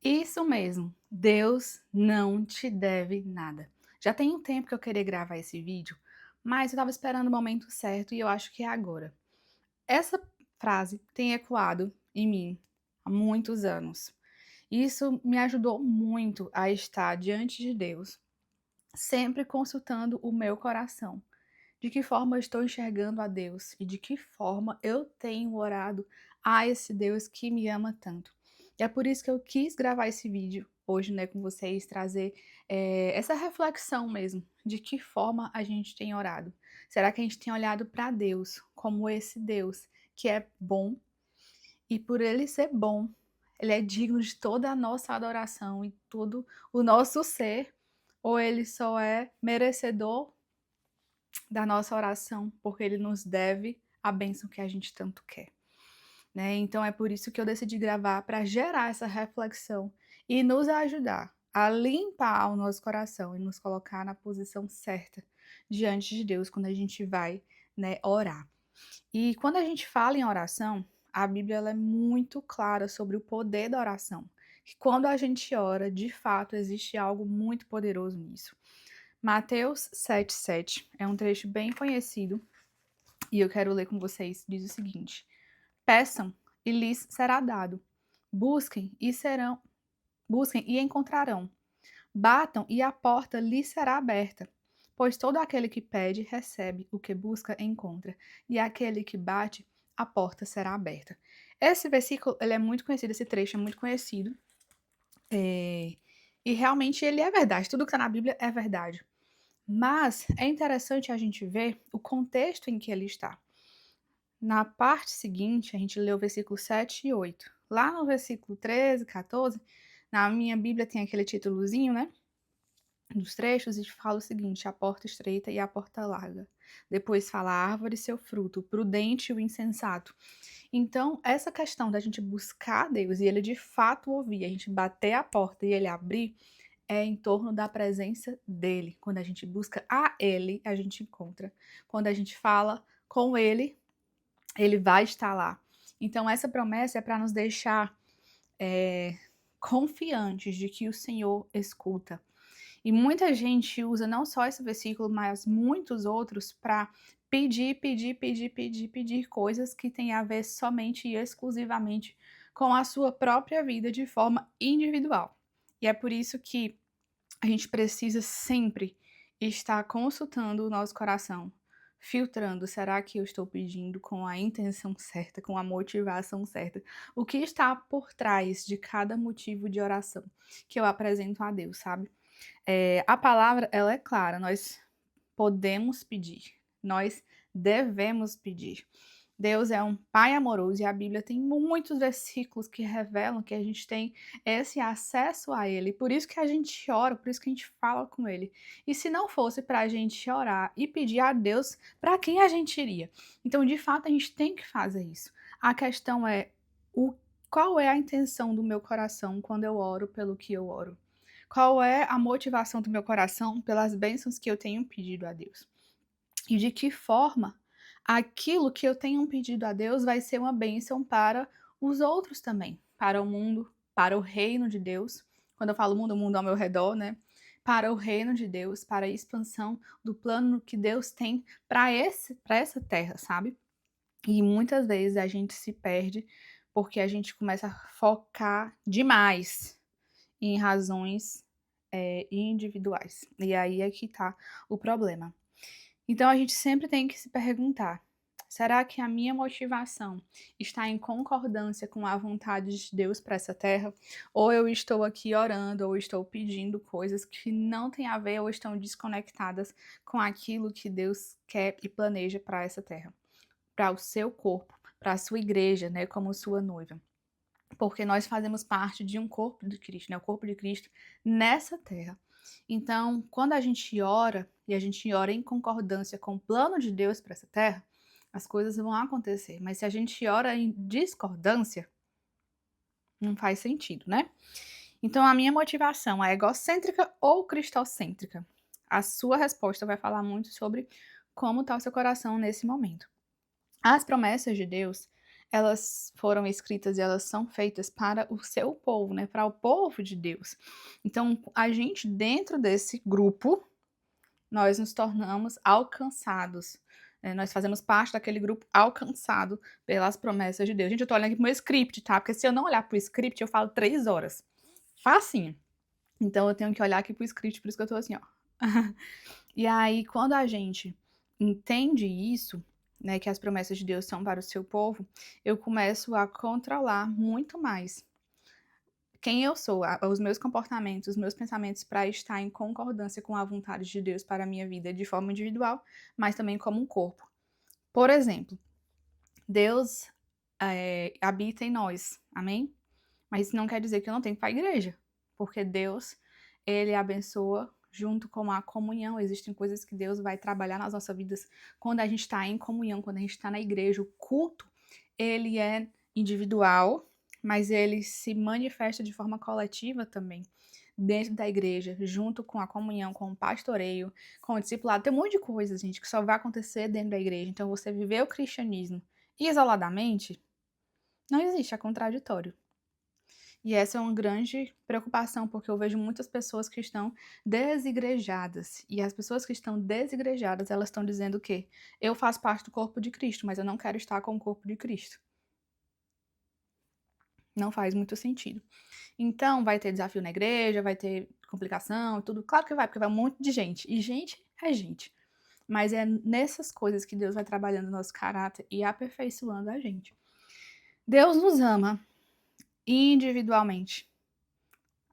Isso mesmo, Deus não te deve nada. Já tem um tempo que eu queria gravar esse vídeo, mas eu estava esperando o momento certo e eu acho que é agora. Essa frase tem ecoado em mim há muitos anos. Isso me ajudou muito a estar diante de Deus, sempre consultando o meu coração. De que forma eu estou enxergando a Deus e de que forma eu tenho orado a esse Deus que me ama tanto. E é por isso que eu quis gravar esse vídeo hoje, né, com vocês, trazer essa reflexão mesmo, de que forma a gente tem orado. Será que a gente tem olhado para Deus como esse Deus que é bom e por ele ser bom, ele é digno de toda a nossa adoração e todo o nosso ser, ou ele só é merecedor da nossa oração, porque ele nos deve a bênção que a gente tanto quer, né? Então é por isso que eu decidi gravar para gerar essa reflexão e nos ajudar a limpar o nosso coração e nos colocar na posição certa diante de Deus quando a gente vai, né, orar. E quando a gente fala em oração, a Bíblia ela é muito clara sobre o poder da oração. Que quando a gente ora, de fato, existe algo muito poderoso nisso. Mateus 7,7 é um trecho bem conhecido e eu quero ler com vocês. Diz o seguinte: peçam e lhes será dado. Busquem e serão, busquem e encontrarão. Batam e a porta lhes será aberta. Pois todo aquele que pede, recebe, o que busca, encontra, e aquele que bate, a porta será aberta. Esse versículo, ele é muito conhecido, esse trecho é muito conhecido, e realmente ele é verdade, tudo que está na Bíblia é verdade. Mas é interessante a gente ver o contexto em que ele está. Na parte seguinte, a gente lê o versículo 7 e 8. Lá no versículo 13, 14, na minha Bíblia tem aquele títulozinho, né? Dos trechos, e fala o seguinte: a porta estreita e a porta larga. Depois fala a árvore e seu fruto, o prudente e o insensato. Então, essa questão da gente buscar Deus e ele de fato ouvir, a gente bater a porta e ele abrir, é em torno da presença dele. Quando a gente busca a ele, a gente encontra. Quando a gente fala com ele, ele vai estar lá. Então, essa promessa é para nos deixar confiantes de que o Senhor escuta. E muita gente usa não só esse versículo, mas muitos outros para pedir coisas que têm a ver somente e exclusivamente com a sua própria vida de forma individual. E é por isso que a gente precisa sempre estar consultando o nosso coração, filtrando, será que eu estou pedindo com a intenção certa, com a motivação certa? O que está por trás de cada motivo de oração que eu apresento a Deus, sabe? A palavra, ela é clara, nós podemos pedir, nós devemos pedir. Deus é um pai amoroso e a Bíblia tem muitos versículos que revelam que a gente tem esse acesso a ele. Por isso que a gente ora, por isso que a gente fala com ele. E se não fosse para a gente orar e pedir a Deus, para quem a gente iria? Então, de fato, a gente tem que fazer isso. A questão é o qual é a intenção do meu coração quando eu oro pelo que eu oro? Qual é a motivação do meu coração pelas bênçãos que eu tenho pedido a Deus? E de que forma aquilo que eu tenho pedido a Deus vai ser uma bênção para os outros também, para o mundo, para o reino de Deus. Quando eu falo mundo, o mundo ao meu redor, né? Para o reino de Deus, para a expansão do plano que Deus tem para essa terra, sabe? E muitas vezes a gente se perde porque a gente começa a focar demais em razões individuais. E aí é que tá o problema. Então a gente sempre tem que se perguntar: será que a minha motivação está em concordância com a vontade de Deus para essa terra? Ou eu estou aqui orando, ou estou pedindo coisas que não têm a ver ou estão desconectadas com aquilo que Deus quer e planeja para essa terra, para o seu corpo, para a sua igreja, né, como sua noiva? Porque nós fazemos parte de um corpo de Cristo, né? O corpo de Cristo nessa terra. Então, quando a gente ora, e a gente ora em concordância com o plano de Deus para essa terra, as coisas vão acontecer. Mas se a gente ora em discordância, não faz sentido, né? Então, a minha motivação é egocêntrica ou cristocêntrica? A sua resposta vai falar muito sobre como está o seu coração nesse momento. As promessas de Deus, elas foram escritas e elas são feitas para o seu povo, né? Para o povo de Deus. Então, a gente, dentro desse grupo, nós nos tornamos alcançados. Nós fazemos parte daquele grupo alcançado pelas promessas de Deus. Gente, eu tô olhando aqui pro meu script, tá? Porque se eu não olhar pro script, eu falo 3 horas. Facinho. Então, eu tenho que olhar aqui pro script, por isso que eu tô assim, ó. E aí, quando a gente entende isso, né, que as promessas de Deus são para o seu povo, eu começo a controlar muito mais quem eu sou, os meus comportamentos, os meus pensamentos para estar em concordância com a vontade de Deus para a minha vida de forma individual, mas também como um corpo. Por exemplo, Deus habita em nós, amém? Mas isso não quer dizer que eu não tenho que ir para a igreja, porque Deus, ele abençoa junto com a comunhão. Existem coisas que Deus vai trabalhar nas nossas vidas quando a gente está em comunhão, quando a gente está na igreja. O culto, ele é individual, mas ele se manifesta de forma coletiva também, dentro da igreja, junto com a comunhão, com o pastoreio, com o discipulado. Tem um monte de coisas, gente, que só vai acontecer dentro da igreja. Então, você viver o cristianismo isoladamente, não existe, é contraditório. E essa é uma grande preocupação, porque eu vejo muitas pessoas que estão desigrejadas. E as pessoas que estão desigrejadas, elas estão dizendo o quê? Eu faço parte do corpo de Cristo, mas eu não quero estar com o corpo de Cristo. Não faz muito sentido. Então, vai ter desafio na igreja, vai ter complicação e tudo. Claro que vai, porque vai um monte de gente. E gente é gente. Mas é nessas coisas que Deus vai trabalhando o nosso caráter e aperfeiçoando a gente. Deus nos ama individualmente.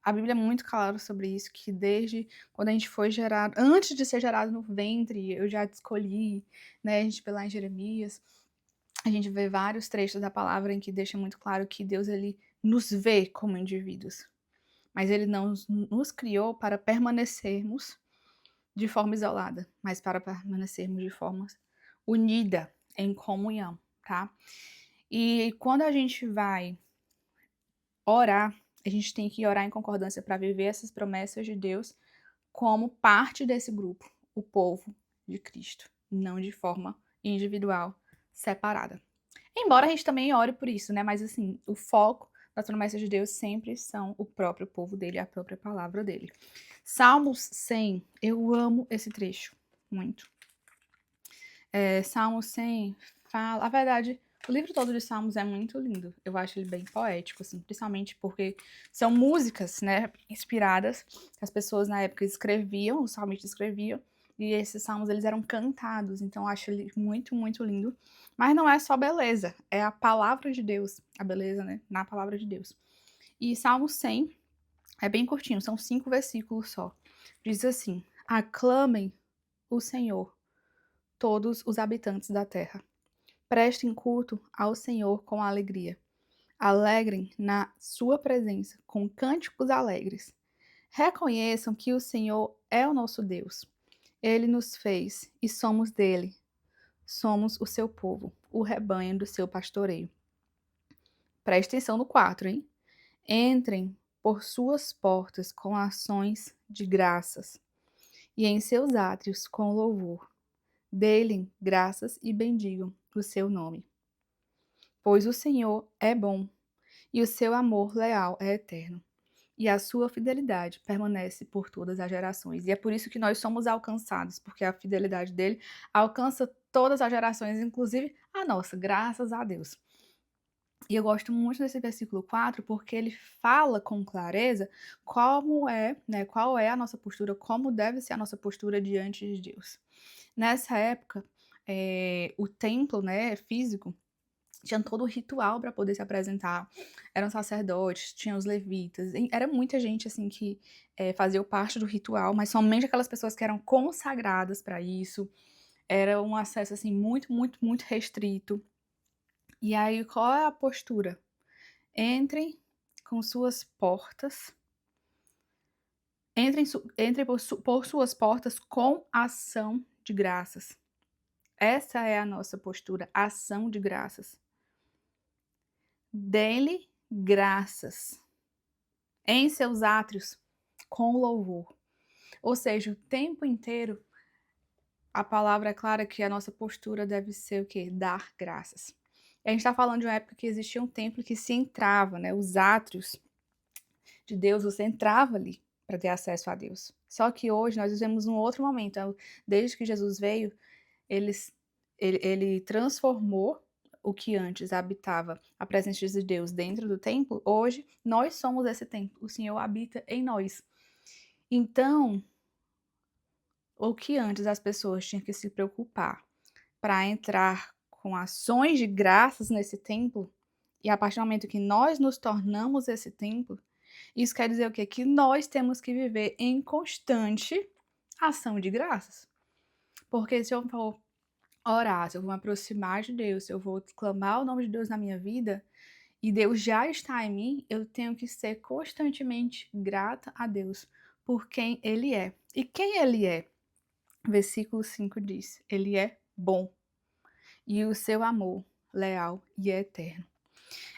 A Bíblia é muito clara sobre isso, que desde quando a gente foi gerado, antes de ser gerado no ventre, eu já te escolhi, né? A gente vê lá em Jeremias, a gente vê vários trechos da palavra em que deixa muito claro que Deus, ele nos vê como indivíduos. Mas ele não nos criou para permanecermos de forma isolada, mas para permanecermos de forma unida, em comunhão, tá? E quando a gente vai orar, a gente tem que orar em concordância para viver essas promessas de Deus como parte desse grupo, o povo de Cristo, não de forma individual, separada. Embora a gente também ore por isso, né? Mas assim, o foco das promessas de Deus sempre são o próprio povo dele, a própria palavra dele. Salmos 100, eu amo esse trecho, muito. Salmos 100 fala, a verdade, o livro todo de Salmos é muito lindo. Eu acho ele bem poético, assim, principalmente porque são músicas, né, inspiradas que as pessoas na época escreviam, os salmistas escreviam, e esses salmos eles eram cantados, então eu acho ele muito, muito lindo. Mas não é só beleza, é a palavra de Deus, a beleza, né, na palavra de Deus. E Salmo 100 é bem curtinho, são 5 versículos só. Diz assim: aclamem o Senhor, todos os habitantes da terra. Prestem culto ao Senhor com alegria. Alegrem na sua presença com cânticos alegres. Reconheçam que o Senhor é o nosso Deus. Ele nos fez e somos dele. Somos o seu povo, o rebanho do seu pastoreio. Preste atenção no 4, hein? Entrem por suas portas com ações de graças e em seus átrios com louvor. Dê-lhe graças e bendigam o seu nome. Pois o Senhor é bom, e o seu amor leal é eterno, e a sua fidelidade permanece por todas as gerações. E é por isso que nós somos alcançados, porque a fidelidade dele alcança todas as gerações, inclusive a nossa, graças a Deus. E eu gosto muito desse versículo 4, porque ele fala com clareza como é, né, qual é a nossa postura, como deve ser a nossa postura diante de Deus. Nessa época, o templo, né, físico, tinha todo o ritual para poder se apresentar. Eram sacerdotes, tinham os levitas, era muita gente assim que fazia parte do ritual, mas somente aquelas pessoas que eram consagradas para isso. Era um acesso assim muito, muito, muito restrito. E aí, qual é a postura? Entrem com suas portas, entrem por suas portas com ação de graças. Essa é a nossa postura, ação de graças. Dê-lhe graças em seus átrios com louvor. Ou seja, o tempo inteiro a palavra é clara que a nossa postura deve ser o quê? Dar graças. E a gente está falando de uma época que existia um templo que se entrava, né? Os átrios de Deus, você entrava ali para ter acesso a Deus. Só que hoje nós vivemos um outro momento. Então, desde que Jesus veio, eles, ele transformou o que antes habitava a presença de Deus dentro do templo. Hoje, nós somos esse templo. O Senhor habita em nós. Então, o que antes as pessoas tinham que se preocupar para entrar com ações de graças nesse templo, e a partir do momento que nós nos tornamos esse templo, isso quer dizer o quê? Que nós temos que viver em constante ação de graças. Porque se eu for orar, se eu vou me aproximar de Deus, se eu vou clamar o nome de Deus na minha vida, e Deus já está em mim, eu tenho que ser constantemente grata a Deus por quem Ele é. E quem Ele é? Versículo 5 diz: Ele é bom, e o seu amor leal e eterno.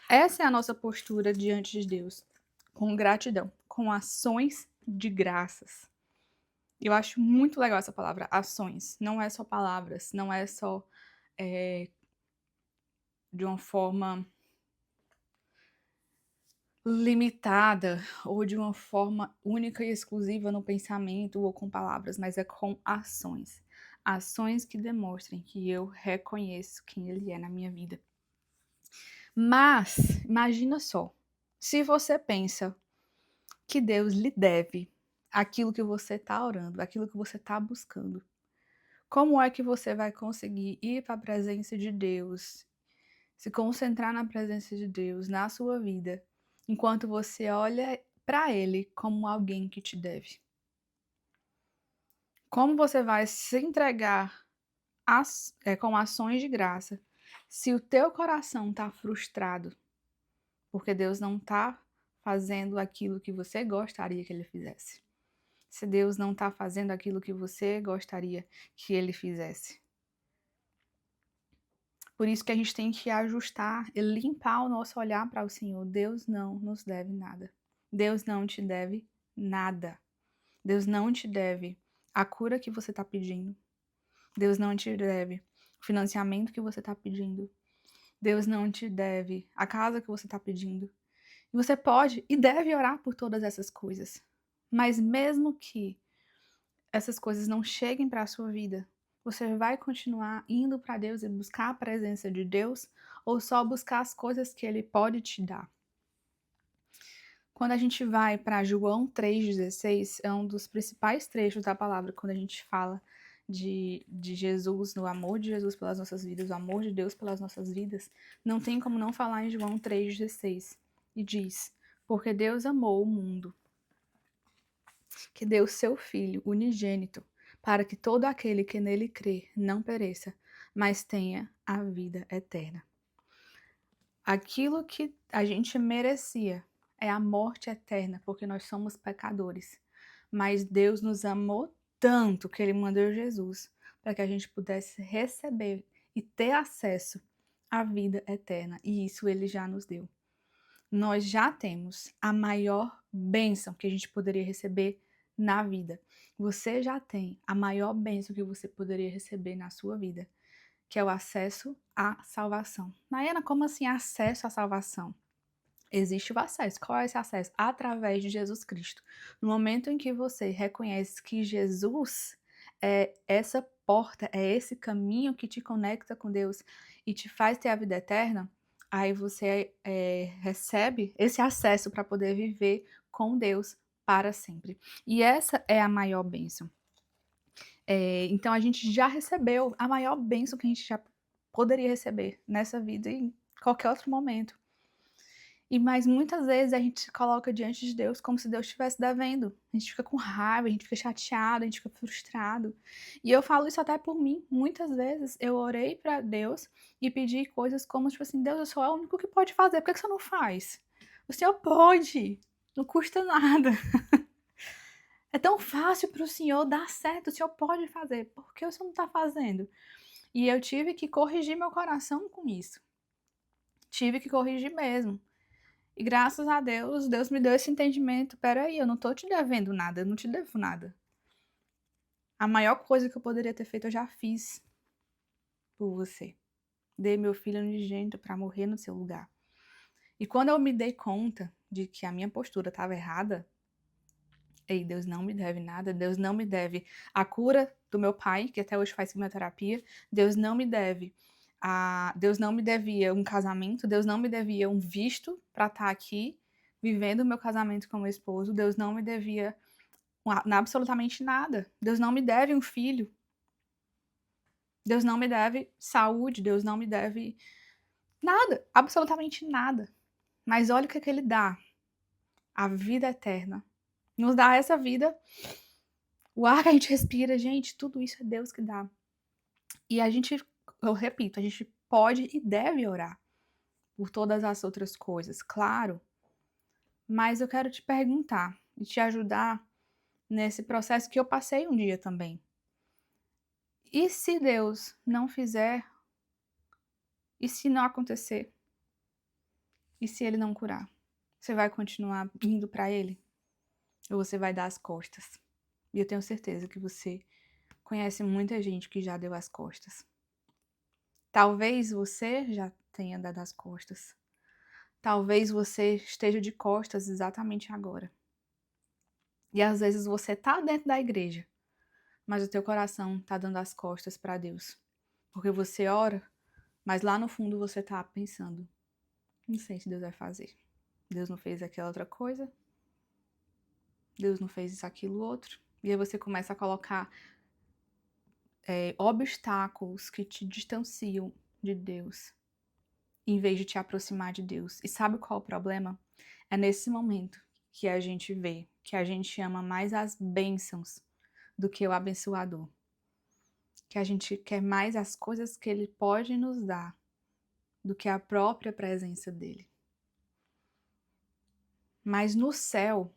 Essa é a nossa postura diante de Deus, com gratidão, com ações de graças. Eu acho muito legal essa palavra, ações. Não é só palavras, não é só de uma forma limitada ou de uma forma única e exclusiva no pensamento ou com palavras, mas é com ações. Ações que demonstrem que eu reconheço quem Ele é na minha vida. Mas, imagina só, se você pensa que Deus lhe deve aquilo que você está orando, aquilo que você está buscando, como é que você vai conseguir ir para a presença de Deus, se concentrar na presença de Deus na sua vida, enquanto você olha para Ele como alguém que te deve? Como você vai se entregar com ações de graça se o teu coração está frustrado porque Deus não está fazendo aquilo que você gostaria que Ele fizesse? Se Deus não está fazendo aquilo que você gostaria que Ele fizesse? Por isso que a gente tem que ajustar e limpar o nosso olhar para o Senhor. Deus não nos deve nada. Deus não te deve nada. Deus não te deve a cura que você está pedindo. Deus não te deve o financiamento que você está pedindo. Deus não te deve a casa que você está pedindo. E você pode e deve orar por todas essas coisas. Mas mesmo que essas coisas não cheguem para a sua vida, você vai continuar indo para Deus e buscar a presença de Deus ou só buscar as coisas que Ele pode te dar? Quando a gente vai para João 3,16, é um dos principais trechos da palavra, quando a gente fala de Jesus, no amor de Jesus pelas nossas vidas, o amor de Deus pelas nossas vidas, não tem como não falar em João 3,16. E diz: Porque Deus amou o mundo, que deu seu Filho unigênito, para que todo aquele que nele crê não pereça, mas tenha a vida eterna. Aquilo que a gente merecia é a morte eterna, porque nós somos pecadores. Mas Deus nos amou tanto que Ele mandou Jesus para que a gente pudesse receber e ter acesso à vida eterna. E isso Ele já nos deu. Nós já temos a maior bênção que a gente poderia receber na vida. Você já tem a maior bênção que você poderia receber na sua vida, que é o acesso à salvação. Nayana, como assim acesso à salvação? Existe o acesso. Qual é esse acesso? Através de Jesus Cristo. No momento em que você reconhece que Jesus é essa porta, é esse caminho que te conecta com Deus e te faz ter a vida eterna, aí você recebe esse acesso para poder viver com Deus para sempre. E essa é a maior bênção. Então a gente já recebeu a maior bênção que a gente já poderia receber nessa vida e em qualquer outro momento. Mas muitas vezes a gente se coloca diante de Deus como se Deus estivesse devendo. A gente fica com raiva, a gente fica chateado, a gente fica frustrado. E eu falo isso até por mim. Muitas vezes eu orei para Deus e pedi coisas como, tipo assim, Deus, eu sou o único que pode fazer, por que você não faz? O Senhor pode, não custa nada. É tão fácil para o Senhor dar certo, o Senhor pode fazer, por que o Senhor não está fazendo? E eu tive que corrigir meu coração com isso. Tive que corrigir mesmo. E graças a Deus, Deus me deu esse entendimento. Peraí, eu não tô te devendo nada, eu não te devo nada. A maior coisa que eu poderia ter feito, eu já fiz por você. dei meu filho unigênito para morrer no seu lugar. E quando eu me dei conta de que a minha postura estava errada, ei, Deus não me deve nada, Deus não me deve a cura do meu pai, que até hoje faz quimioterapia, Deus não me devia um casamento, Deus não me devia um visto para estar aqui vivendo o meu casamento com meu esposo, Deus não me devia absolutamente nada. Deus não me deve um filho. Deus não me deve saúde, Deus não me deve nada, absolutamente nada. Mas olha o que ele dá, a vida eterna. Nos dá essa vida, o ar que a gente respira, gente, tudo isso é Deus que dá. E eu repito, a gente pode e deve orar por todas as outras coisas, claro. Mas eu quero te perguntar e te ajudar nesse processo que eu passei um dia também. E se Deus não fizer? E se não acontecer? E se ele não curar? Você vai continuar indo para ele? Ou você vai dar as costas? E eu tenho certeza que você conhece muita gente que já deu as costas. Talvez você já tenha dado as costas. Talvez você esteja de costas exatamente agora. E às vezes você tá dentro da igreja, mas o teu coração tá dando as costas para Deus. Porque você ora, mas lá no fundo você tá pensando: não sei se Deus vai fazer. Deus não fez aquela outra coisa. Deus não fez isso, aquilo, outro. E aí você começa a colocar obstáculos que te distanciam de Deus, em vez de te aproximar de Deus. E sabe qual é o problema? É nesse momento que a gente vê que a gente ama mais as bênçãos do que o abençoador. Que a gente quer mais as coisas que ele pode nos dar do que a própria presença dele. Mas no céu,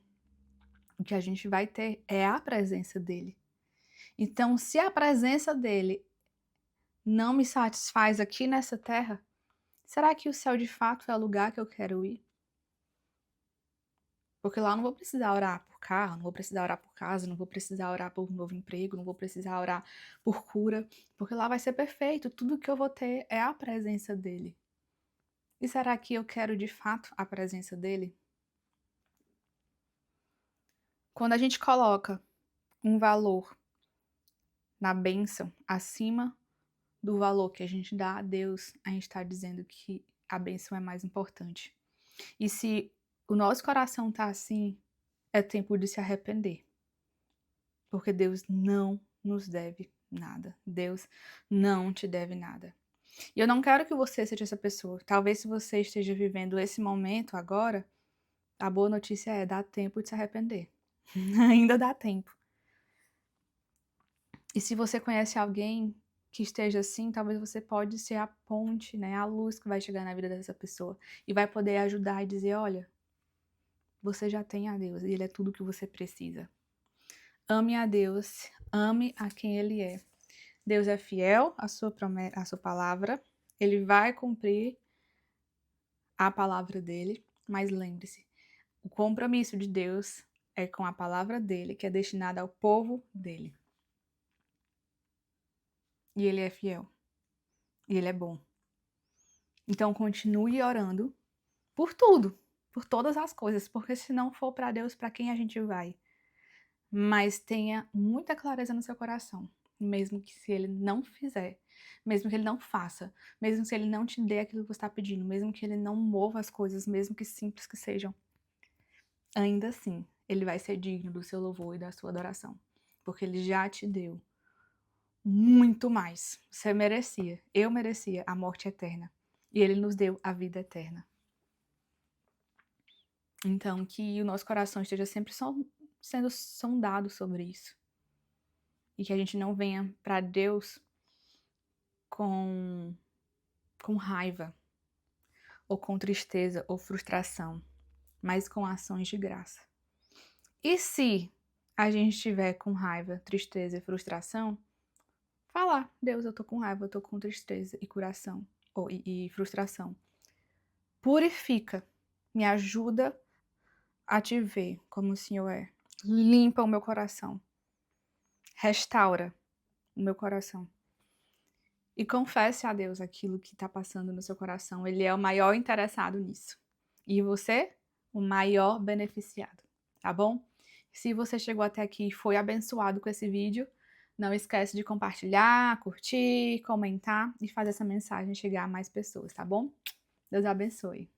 o que a gente vai ter é a presença dele. Então, se a presença dele não me satisfaz aqui nessa terra, será que o céu de fato é o lugar que eu quero ir? Porque lá eu não vou precisar orar por carro, não vou precisar orar por casa, não vou precisar orar por um novo emprego, não vou precisar orar por cura, porque lá vai ser perfeito, tudo que eu vou ter é a presença dele. E será que eu quero de fato a presença dele? Quando a gente coloca um valor na bênção acima do valor que a gente dá a Deus, a gente está dizendo que a bênção é mais importante. E se o nosso coração tá assim, é tempo de se arrepender. Porque Deus não nos deve nada. Deus não te deve nada. E eu não quero que você seja essa pessoa. Talvez se você esteja vivendo esse momento agora, a boa notícia é: dá tempo de se arrepender. Ainda dá tempo. E se você conhece alguém que esteja assim, talvez você pode ser a ponte, né, a luz que vai chegar na vida dessa pessoa e vai poder ajudar e dizer: olha, você já tem a Deus e Ele é tudo que você precisa. Ame a Deus, ame a quem Ele é. Deus é fiel à sua promessa, à sua palavra. Ele vai cumprir a palavra dele, mas lembre-se, o compromisso de Deus é com a palavra dele, que é destinada ao povo dele. E ele é fiel. E ele é bom. Então continue orando por tudo, por todas as coisas, porque se não for para Deus, para quem a gente vai? Mas tenha muita clareza no seu coração, mesmo que se ele não fizer, mesmo que ele não faça, mesmo se ele não te dê aquilo que você está pedindo, mesmo que ele não mova as coisas, mesmo que simples que sejam, ainda assim, ele vai ser digno do seu louvor e da sua adoração, porque ele já te deu muito mais. Você merecia, eu merecia a morte eterna, e ele nos deu a vida eterna. Então, que o nosso coração esteja sempre sendo sondado sobre isso. E que a gente não venha para Deus com raiva, ou com tristeza, ou frustração, mas com ações de graça. E se a gente estiver com raiva, tristeza e frustração, falar: Deus, eu tô com raiva, eu tô com tristeza e coração, e frustração. Purifica, me ajuda a te ver como o Senhor é. Limpa o meu coração. Restaura o meu coração. e confesse a Deus aquilo que está passando no seu coração. Ele é o maior interessado nisso. E você, o maior beneficiado, tá bom? Se você chegou até aqui e foi abençoado com esse vídeo, não esquece de compartilhar, curtir, comentar e fazer essa mensagem chegar a mais pessoas, tá bom? Deus abençoe.